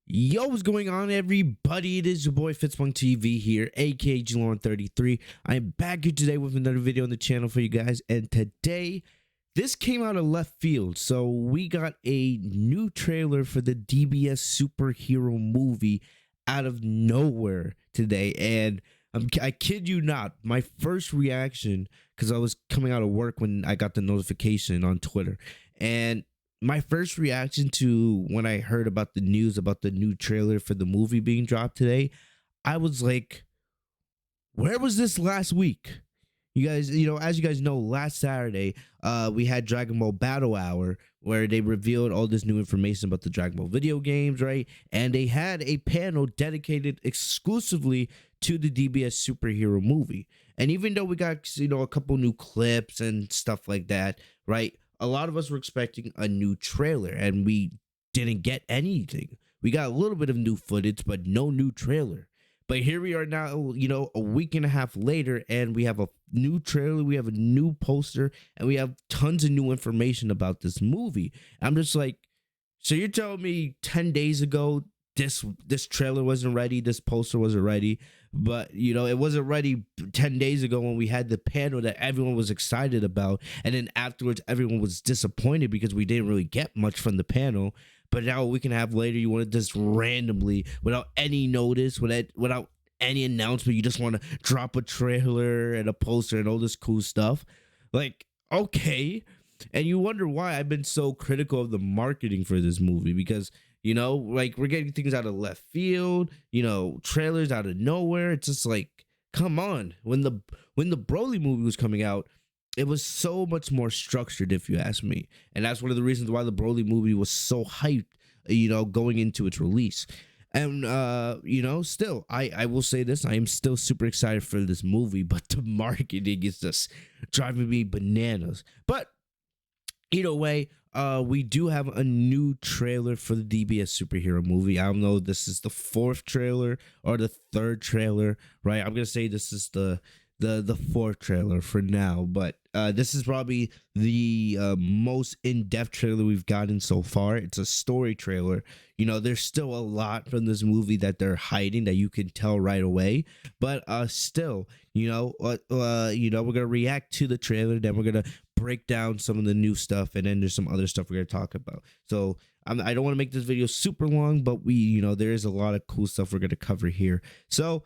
Yo, what's going on, everybody? It is your boy Fitzmonk TV here, aka Glon33. I am back here today with another video on the channel for you guys, and today this came out of left field. So we got a new trailer for the DBS Super Hero Movie out of nowhere today, and I kid you not, my first reaction, because I was coming out of work when I got the notification on Twitter, and my first reaction to when I heard about the news about the new trailer for the movie being dropped today, I was like, where was this last week? You guys, as you guys know, last Saturday, we had Dragon Ball Battle Hour where they revealed all this new information about the Dragon Ball video games, right? And they had a panel dedicated exclusively to the DBS Super Hero Movie. And even though we got, a couple new clips and stuff like that, right? A lot of us were expecting a new trailer, and we didn't get anything. We got a little bit of new footage, but no new trailer. But here we are now, a week and a half later, and we have a new trailer, we have a new poster, and we have tons of new information about this movie. I'm just like, so you're telling me 10 days ago this trailer wasn't ready, this poster wasn't ready, but it wasn't ready 10 days ago when we had the panel that everyone was excited about, and then afterwards everyone was disappointed because we didn't really get much from the panel. But now a week and a half later, you want to just randomly, without any notice, without any announcement, you just want to drop a trailer and a poster and all this cool stuff. Like, okay. And you wonder why I've been so critical of the marketing for this movie, because like, we're getting things out of left field, trailers out of nowhere. It's just like, come on. When the Broly movie was coming out, it was so much more structured, if you ask me. And that's one of the reasons why the Broly movie was so hyped, going into its release. And, still, I will say this, I am still super excited for this movie, but the marketing is just driving me bananas. But either way, we do have a new trailer for the DBS Super Hero Movie. I don't know if this is the fourth trailer or the third trailer, right? I'm gonna say this is the fourth trailer for now, but this is probably the most in-depth trailer we've gotten so far. It's a story trailer. There's still a lot from this movie that they're hiding that you can tell right away, but still, we're gonna react to the trailer, then we're gonna break down some of the new stuff, and then there's some other stuff we're gonna talk about. So I don't want to make this video super long, but there is a lot of cool stuff we're gonna cover here. So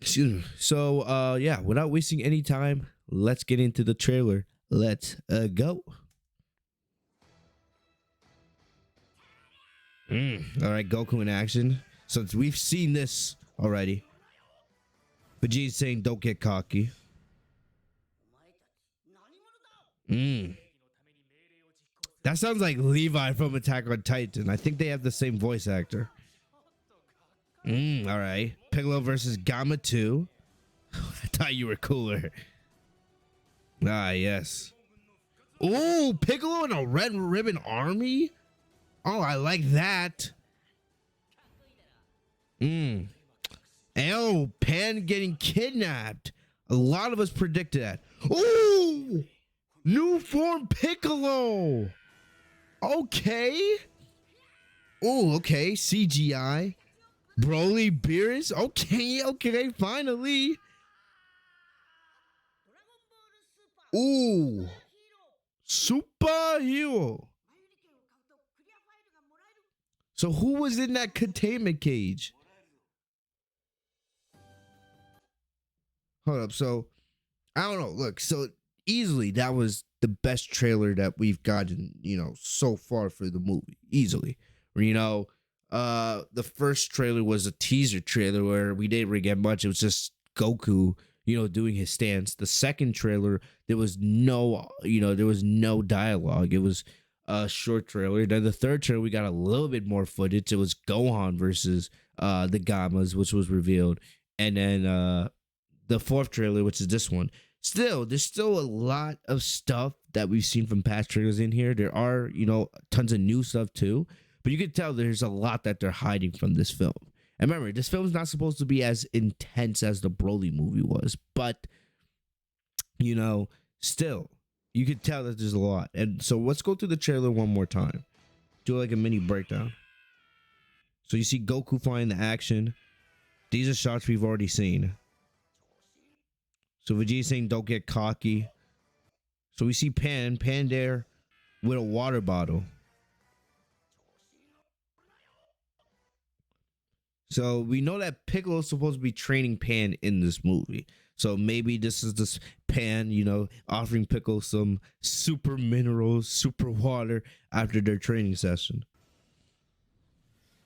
excuse me. So yeah, without wasting any time, let's get into the trailer. Let's go. All right, Goku in action. So we've seen this already. Vegeta's saying, "Don't get cocky." That sounds like Levi from Attack on Titan. I think they have the same voice actor. All right. Piccolo versus Gamma 2. I thought you were cooler. Ah, yes. Oh, Piccolo in a red ribbon army? Oh, I like that. Oh, Pan getting kidnapped. A lot of us predicted that. Oh, new form Piccolo. Okay. Oh, okay. CGI. Broly, Beerus. Okay, finally. Ooh. Super Hero. So who was in that containment cage? Hold up. So, I don't know. Look, so easily that was the best trailer that we've gotten, so far for the movie. Easily. The first trailer was a teaser trailer where we didn't really get much. It was just Goku, doing his stance. The second trailer, there was no dialogue. It was a short trailer. Then the third trailer, we got a little bit more footage. It was Gohan versus the Gammas, which was revealed. And then the fourth trailer, which is this one. Still, there's still a lot of stuff that we've seen from past trailers in here. There are, tons of new stuff too. But you can tell there's a lot that they're hiding from this film. And remember, this film is not supposed to be as intense as the Broly movie was. But, still, you can tell that there's a lot. And so let's go through the trailer one more time. Do like a mini breakdown. So you see Goku flying the action. These are shots we've already seen. So Vegeta saying, don't get cocky. So we see Pan there with a water bottle. So we know that Piccolo is supposed to be training Pan in this movie. So maybe this is this Pan, you know, offering Piccolo some super minerals, super water after their training session.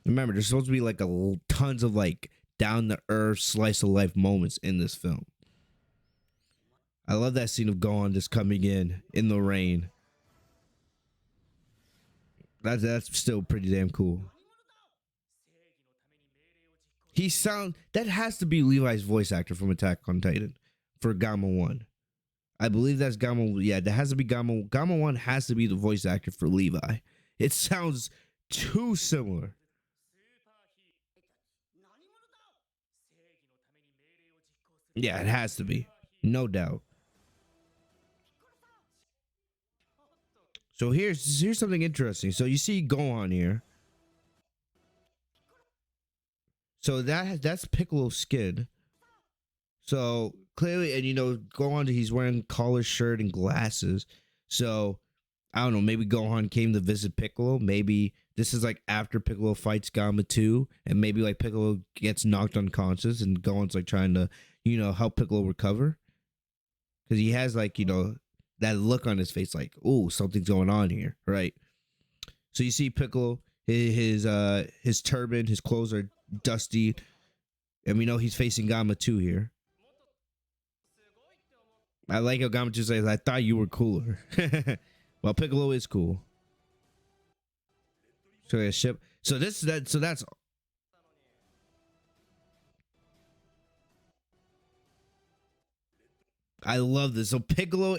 Remember, there's supposed to be like tons of like down the earth slice of life moments in this film. I love that scene of Gohan just coming in the rain. That's still pretty damn cool. That has to be Levi's voice actor from Attack on Titan for Gamma 1. I believe that's Gamma. Yeah, that has to be Gamma. Gamma 1 has to be the voice actor for Levi. It sounds too similar. Yeah, it has to be. No doubt. So here's something interesting. So you see Gohan here. So that's Piccolo's skin. So clearly, and you know, Gohan, he's wearing collared shirt and glasses. So I don't know, maybe Gohan came to visit Piccolo. Maybe this is like after Piccolo fights Gamma 2, and maybe like Piccolo gets knocked unconscious and Gohan's like trying to, you know, help Piccolo recover. Because he has like, you know, that look on his face like, oh, something's going on here, right? So you see Piccolo, his turban, his clothes are dusty, and we know he's facing Gamma 2 here. I like how Gamma 2 says, I thought you were cooler. Well, Piccolo is cool. So a ship. So that's I love this. So Piccolo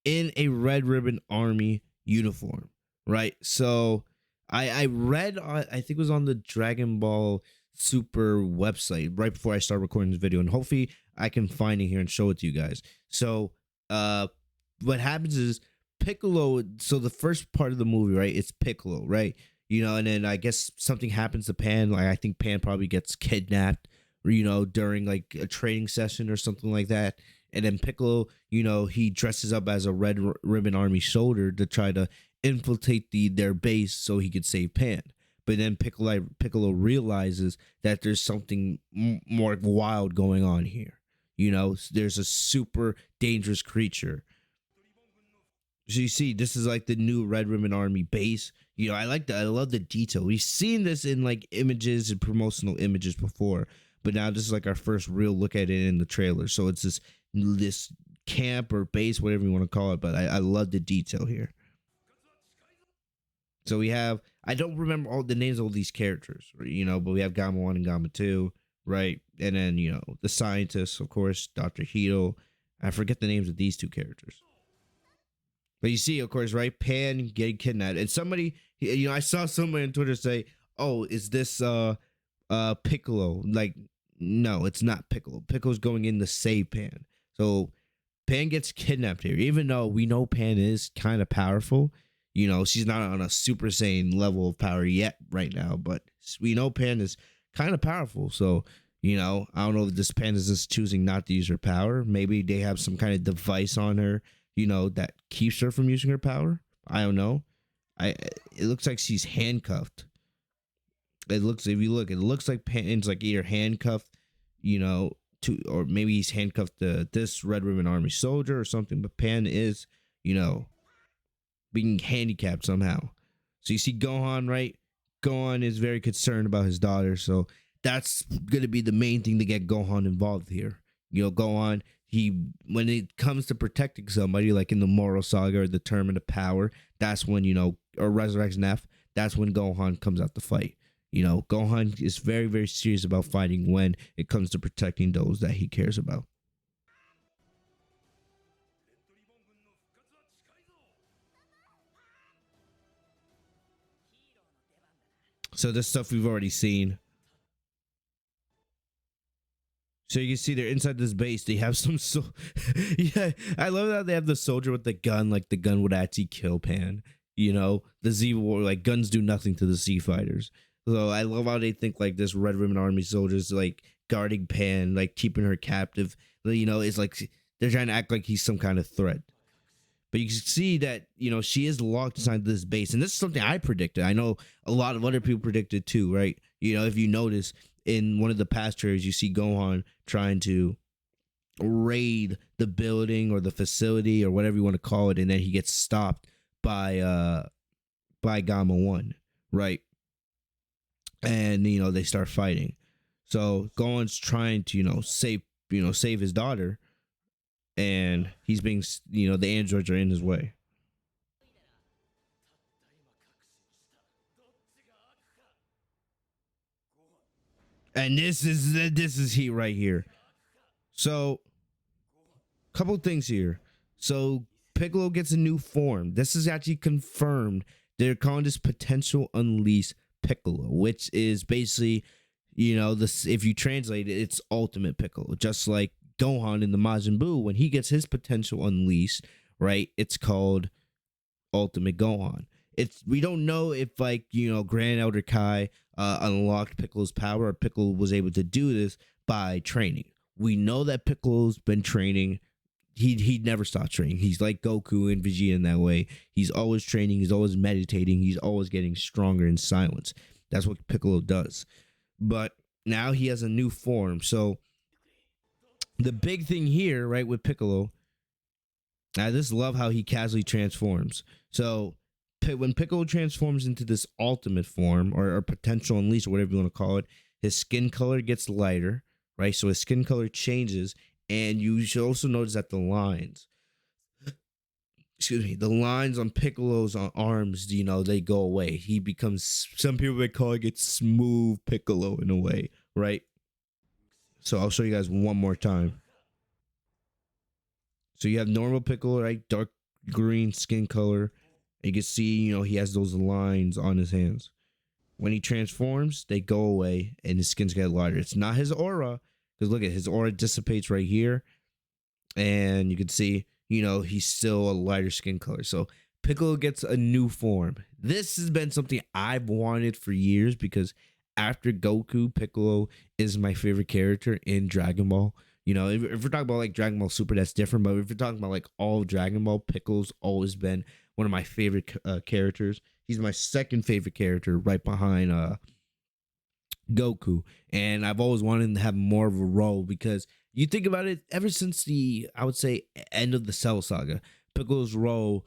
in a Red Ribbon Army uniform, right? So I read, I think it was on the Dragon Ball Super website right before I start recording this video, and hopefully I can find it here and show it to you guys. So what happens is Piccolo, so the first part of the movie, right, it's Piccolo, right? You know, and then I guess something happens to Pan. Like I think Pan probably gets kidnapped, you know, during like a training session or something like that. And then Piccolo, you know, he dresses up as a Red Ribbon Army soldier to try to infiltrate their base so he could save Pan. But then Piccolo realizes that there's something more wild going on here. You know, there's a super dangerous creature. So you see, this is like the new Red Ribbon Army base. You know, I like that. I love the detail. We've seen this in like images and promotional images before, but now this is like our first real look at it in the trailer. So it's this camp or base, whatever you want to call it. But I love the detail here. So we have, I don't remember all the names of all these characters, you know, but we have Gamma 1 and Gamma 2, right? And then, you know, the scientists, of course, Dr. Hito. I forget the names of these two characters. But you see, of course, right, Pan getting kidnapped. And somebody, you know, I saw somebody on Twitter say, oh, is this Piccolo? Like, no, it's not Piccolo. Piccolo's going in to save Pan. So Pan gets kidnapped here, even though we know Pan is kind of powerful. You know, she's not on a Super Saiyan level of power yet right now, but we know Pan is kind of powerful. So, you know, I don't know if this Pan is just choosing not to use her power. Maybe they have some kind of device on her, you know, that keeps her from using her power. I don't know. It looks like she's handcuffed. If you look, it looks like Pan's like either handcuffed, you know, or maybe he's handcuffed to this Red Ribbon Army soldier or something. But Pan is, you know, being handicapped somehow. So you see Gohan, right? Gohan is very concerned about his daughter. So that's going to be the main thing to get Gohan involved here. You know, Gohan, when it comes to protecting somebody, like in the Moral Saga or the Tournament of Power, that's when, you know, or Resurrection F, that's when Gohan comes out to fight. You know, Gohan is very, very serious about fighting when it comes to protecting those that he cares about. So this stuff we've already seen. So you can see they're inside this base. They have some yeah, I love how they have the soldier with the gun, like the gun would actually kill Pan. You know, the Z War, like guns do nothing to the Z fighters. So I love how they think like this Red Ribbon Army soldiers like guarding Pan, like keeping her captive. It's like they're trying to act like he's some kind of threat. But you can see that, she is locked inside this base. And this is something I predicted. I know a lot of other people predicted too, right? If you notice in one of the past trailers, you see Gohan trying to raid the building or the facility or whatever you want to call it, and then he gets stopped by Gamma 1, right? And they start fighting. So Gohan's trying to save his daughter, and he's being the androids are in his way. And this is heat right here. So, couple things here. So Piccolo gets a new form. This is actually confirmed. They're calling this potential unleash Piccolo, which is basically, this, if you translate it, it's ultimate Piccolo. Just like Gohan in the Majin Buu, when he gets his potential unleashed, right? It's called Ultimate Gohan. We don't know if Grand Elder Kai unlocked Piccolo's power, or Piccolo was able to do this by training. We know that Piccolo's been training. He never stopped training. He's like Goku and Vegeta in that way. He's always training. He's always meditating. He's always getting stronger in silence. That's what Piccolo does. But now he has a new form. So the big thing here, right, with Piccolo, I just love how he casually transforms. So when Piccolo transforms into this ultimate form, or potential unleash, or whatever you want to call it, his skin color gets lighter, right? So his skin color changes, and you should also notice that the lines on Piccolo's arms, they go away. He becomes, some people may call it smooth Piccolo in a way, right? So I'll show you guys one more time. So you have normal Piccolo, right? Dark green skin color. You can see, he has those lines on his hands. When he transforms, they go away and his skins get lighter. It's not his aura, because look at his aura dissipates right here. And you can see, he's still a lighter skin color. So Piccolo gets a new form. This has been something I've wanted for years, because after Goku, Piccolo is my favorite character in Dragon Ball. If we're talking about like Dragon Ball Super, that's different. But if we're talking about like all of Dragon Ball, Piccolo's always been one of my favorite characters. He's my second favorite character, right behind Goku. And I've always wanted him to have more of a role, because you think about it, ever since I would say, end of the Cell Saga, Piccolo's role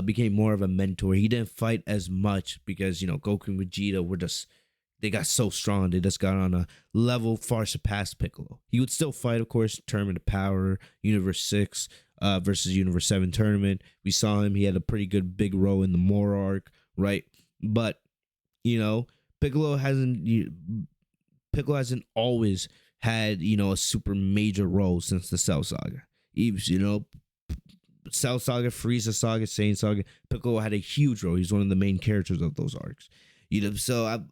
became more of a mentor. He didn't fight as much because, Goku and Vegeta they got so strong. They just got on a level far surpassed Piccolo. He would still fight, of course, Tournament of Power, Universe 6 versus Universe 7 tournament. We saw him. He had a pretty good big role in the Mora arc, right? But, Piccolo hasn't always had, a super major role since the Cell Saga. Even, Cell Saga, Frieza Saga, Saiyan Saga, Piccolo had a huge role. He's one of the main characters of those arcs. So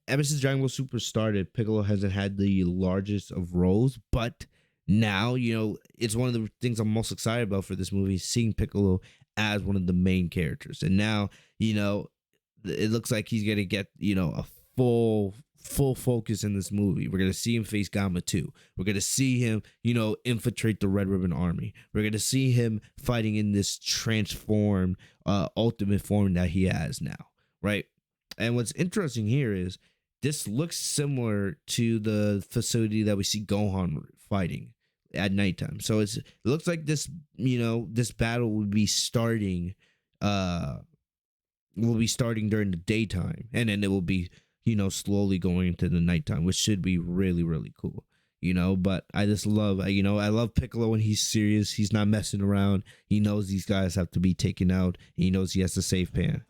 ever since Dragon Ball Super started, Piccolo hasn't had the largest of roles, but now, it's one of the things I'm most excited about for this movie, seeing Piccolo as one of the main characters. And now, it looks like he's going to get, a full focus in this movie. We're going to see him face Gamma 2. We're going to see him, infiltrate the Red Ribbon Army. We're going to see him fighting in this transformed ultimate form that he has now, right? And what's interesting here is this looks similar to the facility that we see Gohan fighting at nighttime. So it looks like this, this battle will be starting during the daytime, and then it will be, slowly going into the nighttime, which should be really, really cool. But I just love, I love Piccolo when he's serious. He's not messing around. He knows these guys have to be taken out. He knows he has to save Pan.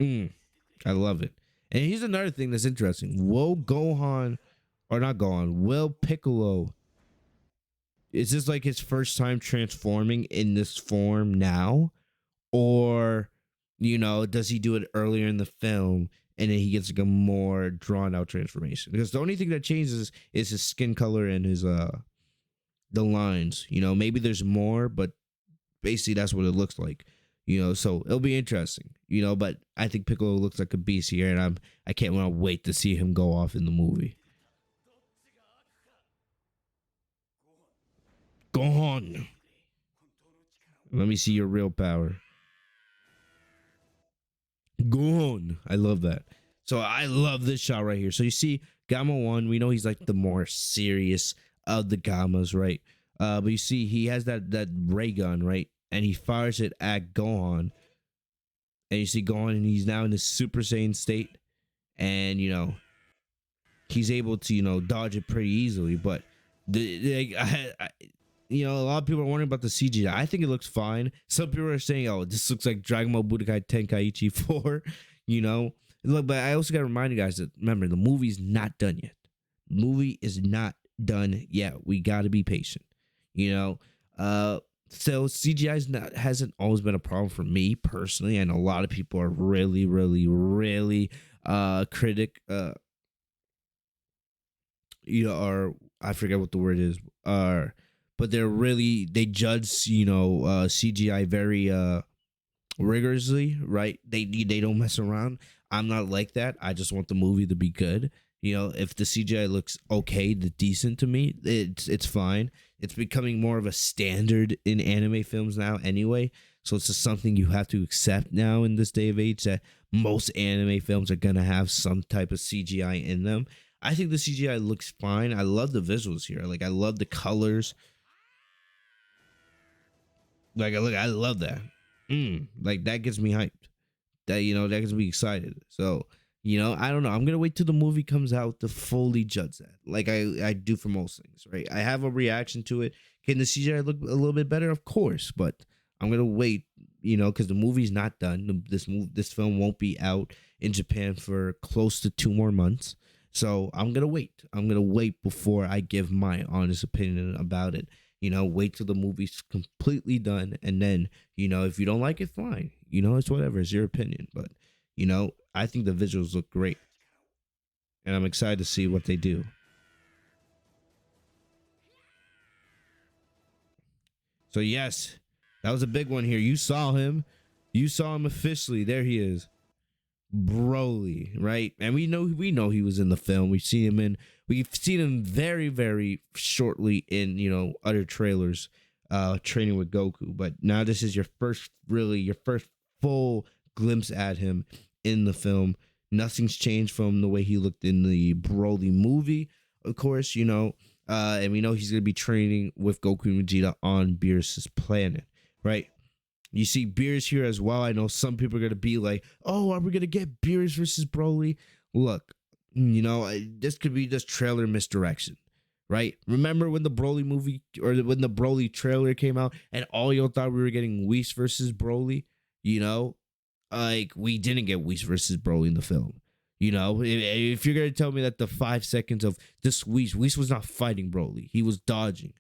I love it. And here's another thing that's interesting. Will Piccolo, is this like his first time transforming in this form now? Or, does he do it earlier in the film and then he gets like a more drawn out transformation? Because the only thing that changes is his skin color and his the lines. Maybe there's more, but basically that's what it looks like. So it'll be interesting, but I think Piccolo looks like a beast here, and I can't want to wait to see him go off in the movie. Gohan, let me see your real power. Gohan, I love that. So I love this shot right here. So you see Gamma 1, we know he's like the more serious of the Gammas, right? But you see he has that ray gun, right? And he fires it at Gohan. And you see Gohan, and he's now in this Super Saiyan state. And, he's able to, dodge it pretty easily. But, a lot of people are wondering about the CGI. I think it looks fine. Some people are saying, oh, this looks like Dragon Ball Budokai Tenkaichi 4, Look, but I also got to remind you guys that, remember, the movie's not done yet. The movie is not done yet. We got to be patient, So CGI hasn't always been a problem for me personally, and a lot of people are really, really, really critic. Or I forget what the word is. But they judge CGI very rigorously, right? They don't mess around. I'm not like that. I just want the movie to be good. If the CGI looks okay, decent to me, it's fine. It's becoming more of a standard in anime films now anyway. So it's just something you have to accept now in this day of age, that most anime films are going to have some type of CGI in them. I think the CGI looks fine. I love the visuals here. Like, I love the colors. Like, I love that. Like, that gets me hyped. That gets me excited. So, I don't know. I'm gonna wait till the movie comes out to fully judge that, like I do for most things, right? I have a reaction to it. Can the CGI look a little bit better? Of course, but I'm gonna wait, because the movie's not done. This film won't be out in Japan for close to 2 more months. So I'm gonna wait. I'm gonna wait before I give my honest opinion about it. Wait till the movie's completely done, and then, if you don't like it, fine. It's whatever. It's your opinion. But, I think the visuals look great, and I'm excited to see what they do. So, yes, that was a big one here. You saw him. You saw him officially. There he is. Broly, right? And we know he was in the film. We've seen him very, very shortly in, other trailers, training with Goku. But now this is your first full glimpse at him in the film. Nothing's changed from the way he looked in the Broly movie, of course, and we know he's going to be training with Goku and Vegeta on Beerus' planet, right? You see Beerus here as well. I know some people are going to be like, oh, are we going to get Beerus versus Broly? Look, this could be just trailer misdirection, right? Remember when the Broly movie, or when the Broly trailer came out, and all y'all thought we were getting Whis versus Broly? Like, we didn't get Whis versus Broly in the film. If you're going to tell me that the 5 seconds of this Whis was not fighting Broly. He was dodging.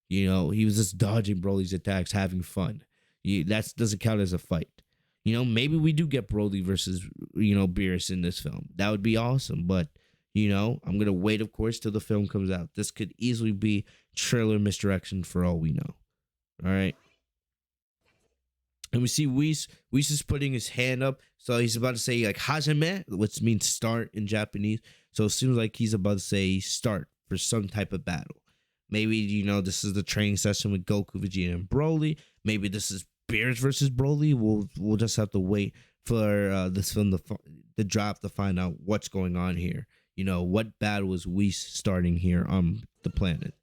He was just dodging Broly's attacks, having fun. That doesn't count as a fight. Maybe we do get Broly versus, Beerus in this film. That would be awesome. But, I'm going to wait, of course, till the film comes out. This could easily be trailer misdirection for all we know. All right. And we see Whis is putting his hand up. So he's about to say, like, Hajime, which means start in Japanese. So it seems like he's about to say start for some type of battle. Maybe, this is the training session with Goku, Vegeta, and Broly. Maybe this is Beerus versus Broly. We'll just have to wait for this film to drop to find out what's going on here. What battle is Whis starting here on the planet?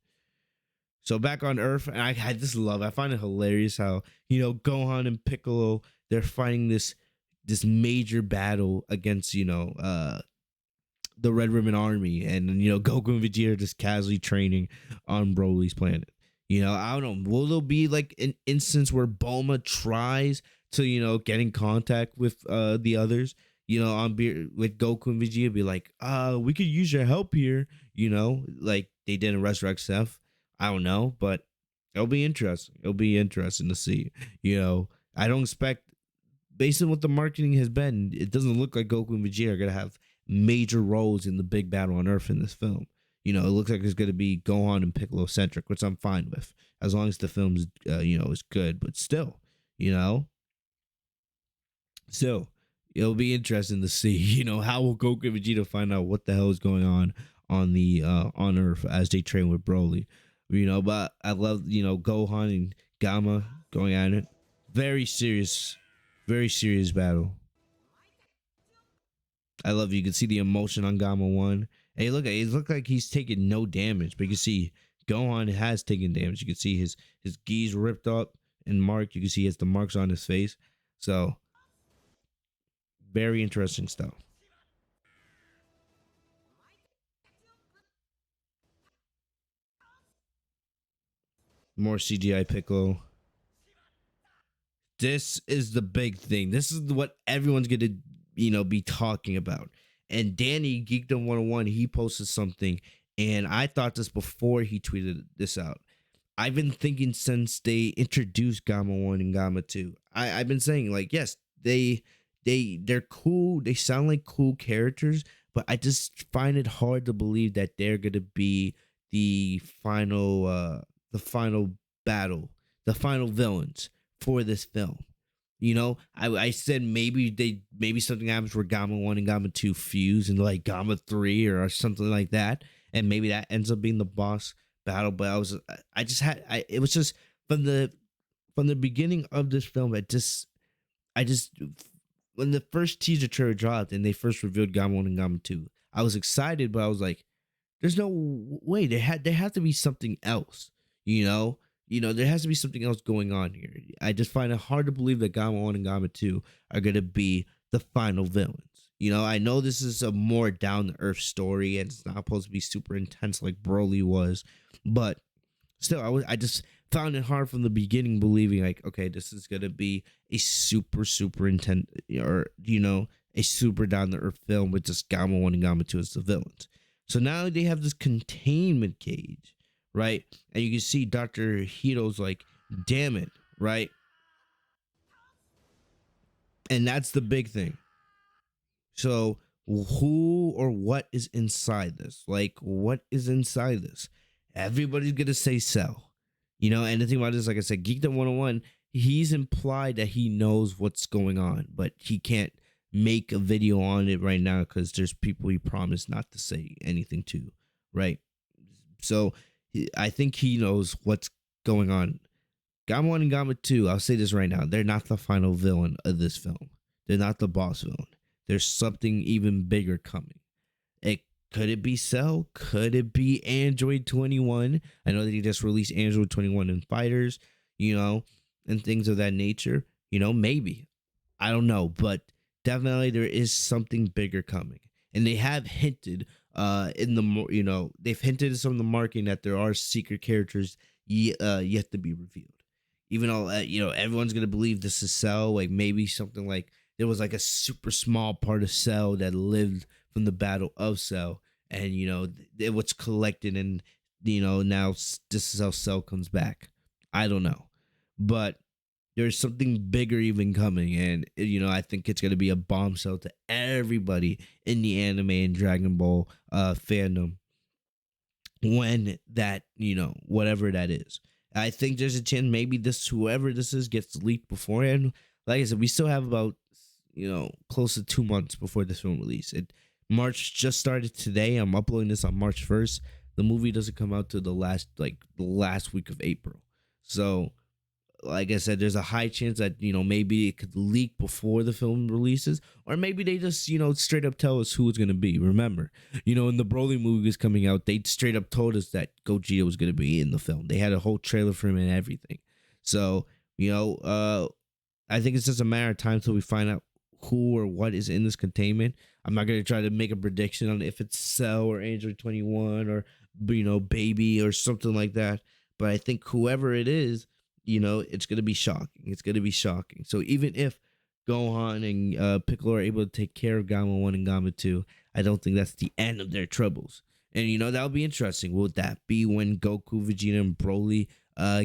So back on Earth, and I find it hilarious how, Gohan and Piccolo, they're fighting this major battle against, the Red Ribbon Army, and Goku and Vegeta are just casually training on Broly's planet. I don't know. Will there be like an instance where Bulma tries to, get in contact with the others, with Goku and Vegeta, be like, we could use your help here, like they did in Resurrect Seth. I don't know, but it'll be interesting. It'll be interesting to see. I don't expect, based on what the marketing has been, it doesn't look like Goku and Vegeta are gonna have major roles in the big battle on Earth in this film. It looks like it's gonna be Gohan and Piccolo centric, which I'm fine with, as long as the film's is good. But still, So it'll be interesting to see, how will Goku and Vegeta find out what the hell is going on the on Earth as they train with Broly. But I love, Gohan and Gamma going at it. Very serious battle. I love you can see the emotion on Gamma one. Hey, look, it looked like he's taking no damage, but you can see Gohan has taken damage. You can see his gis ripped up and marked. You can see he has the marks on his face. So very interesting stuff. More CGI Piccolo. This is the big thing. This is what everyone's gonna, be talking about. And Danny Geekdom 101, he posted something, and I thought this before he tweeted this out. I've been thinking since they introduced Gamma 1 and Gamma 2. I've been saying, like, yes, they're cool, they sound like cool characters, but I just find it hard to believe that they're gonna be the final battle, the final villains for this film. I said maybe something happens where Gamma 1 and Gamma 2 fuse into like Gamma 3 or something like that, and maybe that ends up being the boss battle. But it was just from the beginning of this film. I just when the first teaser trailer dropped and they first revealed Gamma 1 and Gamma 2, I was excited, but I was like, there's no way there had to be something else, there has to be something else going on here. I just find it hard to believe that Gamma 1 and Gamma 2 are going to be the final villains. I know this is a more down to earth story and it's not supposed to be super intense like Broly was, but still, I just found it hard from the beginning believing like, okay, this is going to be a super intense, or, a super down to earth film with just Gamma 1 and Gamma 2 as the villains. So now they have this containment cage, right? And you can see Dr. Hito's like, damn it, right? And that's the big thing. So who or what is inside this? Like, what is inside this? Everybody's gonna say Cell. And the thing about this, like I said, Geekdom 101, he's implied that he knows what's going on, but he can't make a video on it right now because there's people he promised not to say anything to, right? So I think he knows what's going on. Gamma 1 and Gamma 2, I'll say this right now, they're not the final villain of this film. They're not the boss villain. There's something even bigger coming. Could it be Cell? Could it be Android 21? I know that he just released Android 21 in Fighters, and things of that nature. Maybe. I don't know, but definitely there is something bigger coming. And they have hinted they've hinted in some of the marketing that there are secret characters yet to be revealed. Even though everyone's gonna believe this is Cell, like maybe something like there was like a super small part of Cell that lived from the battle of Cell, and it was collected, and now this is how Cell comes back. I don't know, but there's something bigger even coming, and I think it's gonna be a bombshell to everybody in the anime and Dragon Ball fandom when that whatever that is. I think there's a chance maybe whoever this is gets leaked beforehand. Like I said, we still have about close to 2 months before this film release. March just started today. I'm uploading this on March 1st. The movie doesn't come out till the last week of April. So, like I said, there's a high chance that maybe it could leak before the film releases, or maybe they just straight up tell us who it's gonna be. Remember, when the Broly movie was coming out, they straight up told us that Gogeta was gonna be in the film. They had a whole trailer for him and everything. So I think it's just a matter of time till we find out who or what is in this containment. I'm not gonna try to make a prediction on if it's Cell or Android 21 or Baby or something like that. But I think whoever it is, it's gonna be shocking. It's gonna be shocking. So even if Gohan and Piccolo are able to take care of Gamma 1 and Gamma 2, I don't think that's the end of their troubles. And that'll be interesting. Will that be when Goku, Vegeta, and Broly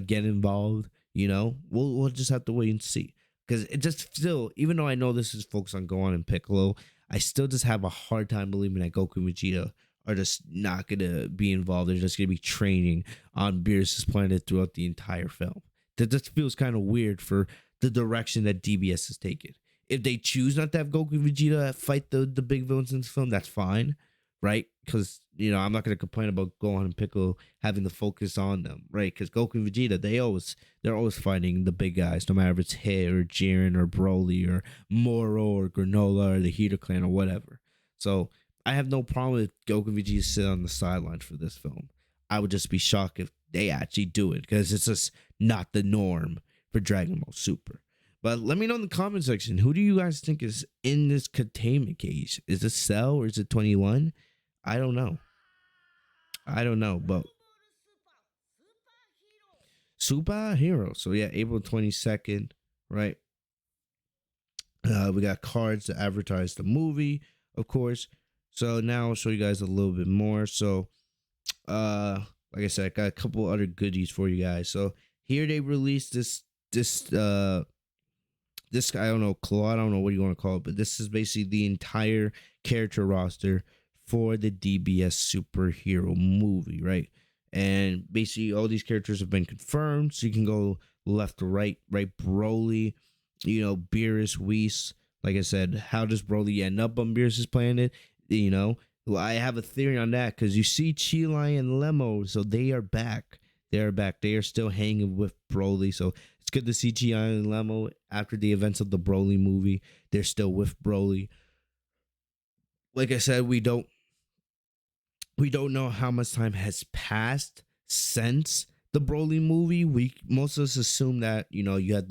get involved? We'll just have to wait and see. Because it just still, even though I know this is focused on Gohan and Piccolo, I still just have a hard time believing that Goku and Vegeta are just not going to be involved. They're just going to be training on Beerus' planet throughout the entire film. That just feels kind of weird for the direction that DBS has taken. If they choose not to have Goku and Vegeta fight the big villains in this film, that's fine, right? Because I'm not gonna complain about Gohan and Piccolo having the focus on them, right? Because Goku and Vegeta, they're always fighting the big guys, no matter if it's Hit or Jiren or Broly or Moro or Granola or the Heater Clan or whatever. So I have no problem with Goku and Vegeta sit on the sidelines for this film. I would just be shocked if they actually do it because it's just not the norm for Dragon Ball Super. But let me know in the comment section, who do you guys think is in this containment cage? Is it Cell or is it 21? I don't know. But Super Hero. So yeah, April 22nd, right? We got cards to advertise the movie, of course. So now I'll show you guys a little bit more. So like I said, I got a couple other goodies for you guys. So here they released this I don't know, claw, I don't know what you want to call it, but this is basically the entire character roster for the DBS Super Hero Movie, right? And basically all these characters have been confirmed, so you can go left to right, right? Broly, Beerus, Whis. Like I said, how does Broly end up on Beerus's planet? Well, I have a theory on that because you see Chilai and Lemo, so they are back. They are back. They are still hanging with Broly, so it's good to see Chilai and Lemo after the events of the Broly movie. They're still with Broly. Like I said, we don't know how much time has passed since the Broly movie. Most of us assume that you had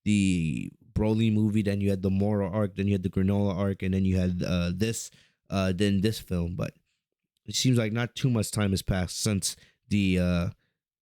the Broly movie, then you had the Moro arc, then you had the Granola arc, and then you had then this film. But it seems like not too much time has passed since the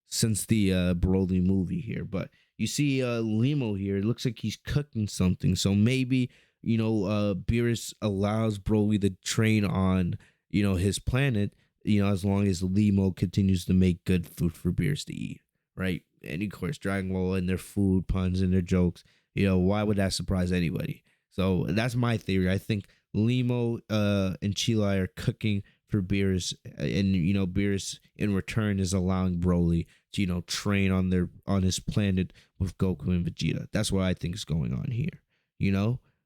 Broly movie here. But you see Lemo here. It looks like he's cooking something. So maybe Beerus allows Broly to train on his planet. As long as Lemo continues to make good food for Beerus to eat, right? And of course, Dragon Ball and their food puns and their jokes. Why would that surprise anybody? So that's my theory. I think Lemo and Chilai are cooking for Beerus, and Beerus in return is allowing Broly to train on his planet with Goku and Vegeta. That's what I think is going on here.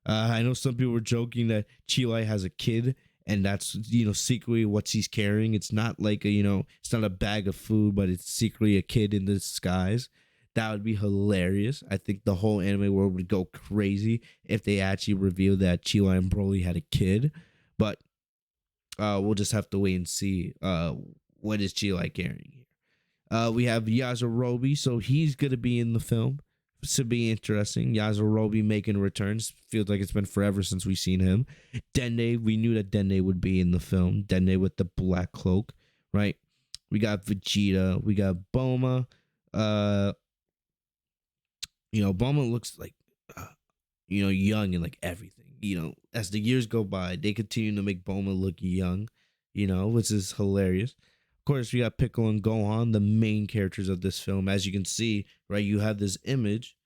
I know some people were joking that Chilai has a kid, and that's secretly what he's carrying. It's not like it's not a bag of food, but it's secretly a kid in disguise. That would be hilarious. I think the whole anime world would go crazy if they actually revealed that Chilai and Broly had a kid. But we'll just have to wait and see what is Chilai carrying here. We have Yajirobe, so he's gonna be in the film. Should be interesting. Yajirobe making returns. Feels like it's been forever since we've seen him. Dende, we knew that Dende would be in the film. Dende with the black cloak, right? We got Vegeta. We got Bulma. Bulma looks like, young and like everything. As the years go by, they continue to make Bulma look young, which is hilarious. Of course, we got Piccolo and Gohan, the main characters of this film. As you can see, right, you have this image,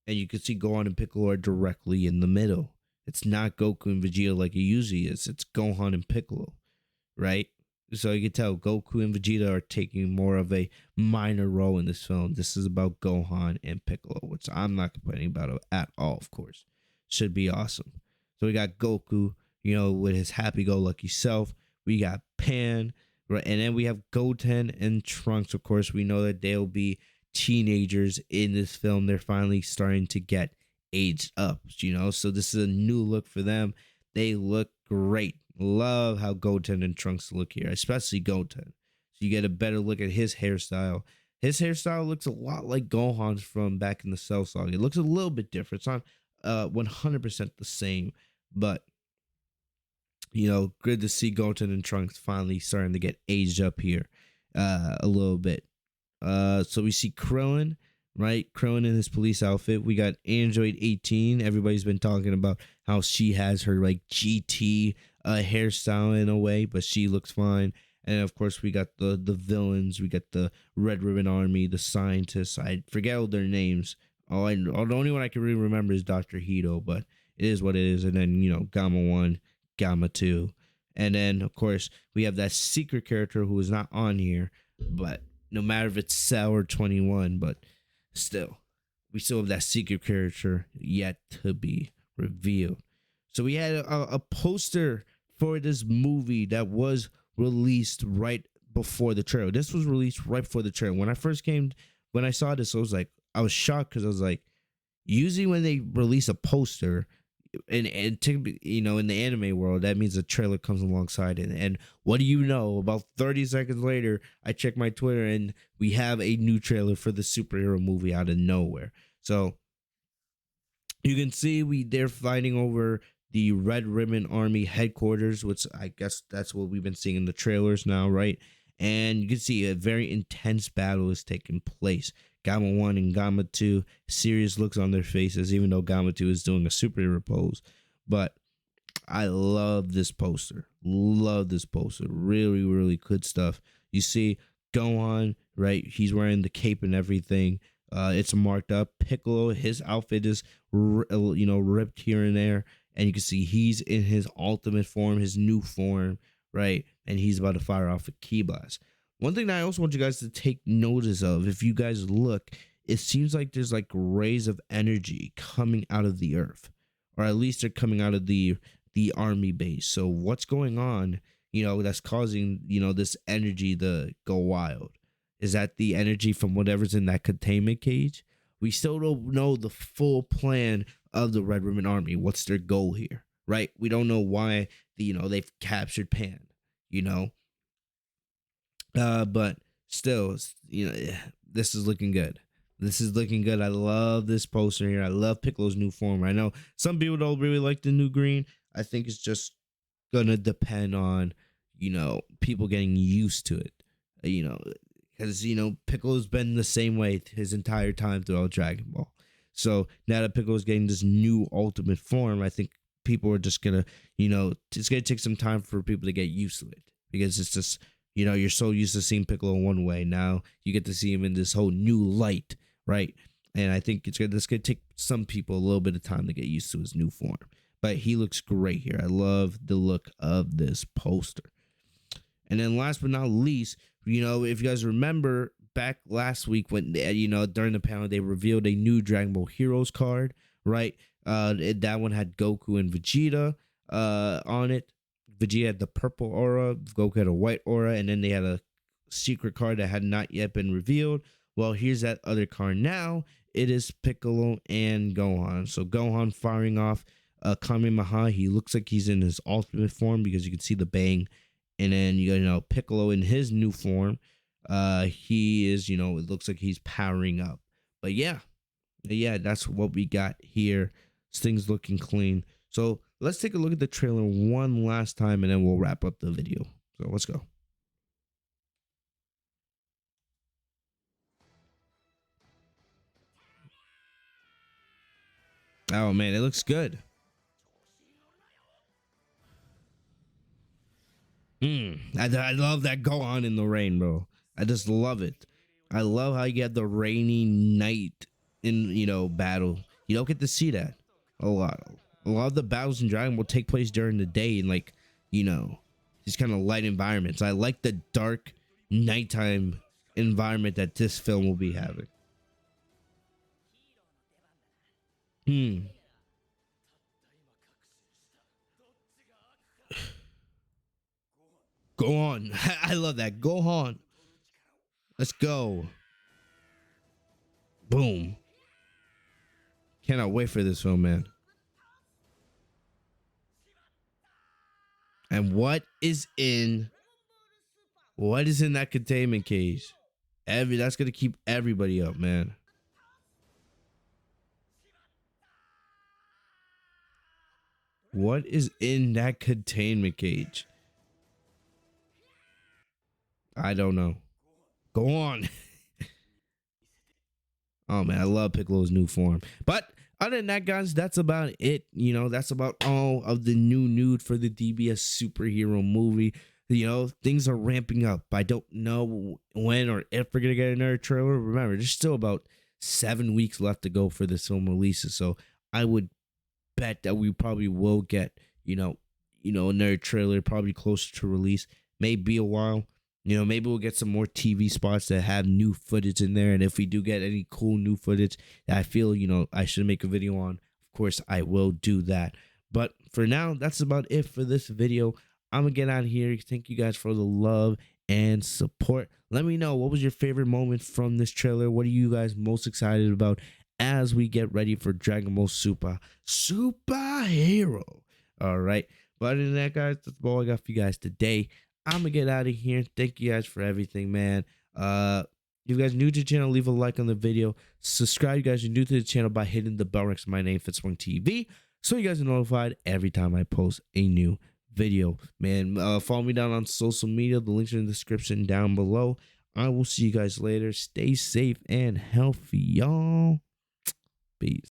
and you can see Gohan and Piccolo are directly in the middle. It's not Goku and Vegeta like it usually is. It's Gohan and Piccolo, right? So you can tell Goku and Vegeta are taking more of a minor role in this film. This is about Gohan and Piccolo, which I'm not complaining about at all, of course. Should be awesome. So we got Goku, with his happy-go-lucky self. We got Pan, right? And then we have Goten and Trunks. Of course, we know that they'll be teenagers in this film. They're finally starting to get aged up, So this is a new look for them. They look great. Love how Goten and Trunks look here, especially Goten. So you get a better look at his hairstyle. His hairstyle looks a lot like Gohan's from back in the Cell Saga. It looks a little bit different. It's not 100% the same, but good to see Goten and Trunks finally starting to get aged up here a little bit. So we see Krillin, right? Krillin in his police outfit. We got Android 18. Everybody's been talking about how she has her like GT hairstyle in a way, but she looks fine. And of course, we got the villains. We got the Red Ribbon Army, the scientists. I forget all their names. The only one I can really remember is Dr. Hito, but it is what it is. And then Gamma 1, Gamma 2, and then of course we have that secret character who is not on here, but no matter if it's Cell or 21, but still, we still have that secret character yet to be revealed. So we had a poster for this movie that was released right before the trailer. This was released right before the trailer. When I saw this, I was shocked because I was like, usually when they release a poster, and in the anime world, that means a trailer comes alongside it. And what do you know? About 30 seconds later, I check my Twitter and we have a new trailer for the superhero movie out of nowhere. So you can see they're fighting over the Red Ribbon Army headquarters, which I guess that's what we've been seeing in the trailers now, right? And you can see a very intense battle is taking place. Gamma 1 and Gamma 2, serious looks on their faces, even though Gamma 2 is doing a superhero pose. But I love this poster. Love this poster. Really, really good stuff. You see Gohan, right? He's wearing the cape and everything. It's marked up. Piccolo, his outfit is, ripped here and there. And you can see he's in his ultimate form, his new form, right? And he's about to fire off a ki blast. One thing that I also want you guys to take notice of, if you guys look, it seems like there's like rays of energy coming out of the earth, or at least they're coming out of the army base. So what's going on, that's causing, this energy to go wild? Is that the energy from whatever's in that containment cage? We still don't know the full plan of the Red Ribbon Army. What's their goal here, right? We don't know why they've captured Pan, but still, this is looking good. This is looking good. I love this poster here. I love Piccolos New Form. I know some people don't really like the new green. I think it's just gonna depend on, people getting used to it. Because Piccolo's been the same way his entire time throughout Dragon Ball. So now that Piccolo's getting this new ultimate form, I think people are just gonna, it's gonna take some time for people to get used to it, because it's just, you're so used to seeing Piccolo one way. Now you get to see him in this whole new light, right? And I think it's gonna take some people a little bit of time to get used to his new form. But he looks great here. I love the look of this poster. And then last but not least, if you guys remember back last week when, during the panel, they revealed a new Dragon Ball Heroes card, right? That one had Goku and Vegeta on it. Vegeta had the purple aura, Goku had a white aura, and then they had a secret card that had not yet been revealed. Well, here's that other card now. It is Piccolo and Gohan. So Gohan firing off Kamehameha. He looks like he's in his ultimate form because you can see the bang. And then, Piccolo in his new form, he is, it looks like he's powering up. But yeah, that's what we got here. This thing's looking clean. So let's take a look at the trailer one last time, and then we'll wrap up the video. So let's go. Oh, man, it looks good. I love that Gohan in the rain, bro. I just love it. I love how you have the rainy night in, battle. You don't get to see that a lot. A lot of the battles in Dragon will take place during the day in, these kind of light environments. I like the dark nighttime environment that this film will be having. Gohan. I love that. Gohan. Let's go. Boom. Cannot wait for this film, man. And what is in that containment cage? That's gonna keep everybody up, man. What is in that containment cage? I don't know. Go on. Oh man, I love Piccolo's new form. But other than that, guys, that's about it. That's about all of the new nude for the DBS Super Hero Movie. Things are ramping up. I don't know when or if we're gonna get another trailer. Remember, there's still about 7 weeks left to go for this film releases. So I would bet that we probably will get, another trailer probably closer to release. May be a while. You know, maybe we'll get some more TV spots that have new footage in there. And if we do get any cool new footage that I feel, I should make a video on, of course, I will do that. But for now, that's about it for this video. I'm going to get out of here. Thank you guys for the love and support. Let me know, what was your favorite moment from this trailer? What are you guys most excited about as we get ready for Dragon Ball Super Hero? All right. But other than that, guys, that's all I got for you guys today. I'm gonna get out of here. Thank you guys for everything, man. If you guys are new to the channel, leave a like on the video. Subscribe, you guys are new to the channel, by hitting the bell next to my name, Fitzmonk TV, so you guys are notified every time I post a new video. Man, follow me down on social media. The links are in the description down below. I will see you guys later. Stay safe and healthy, y'all. Peace.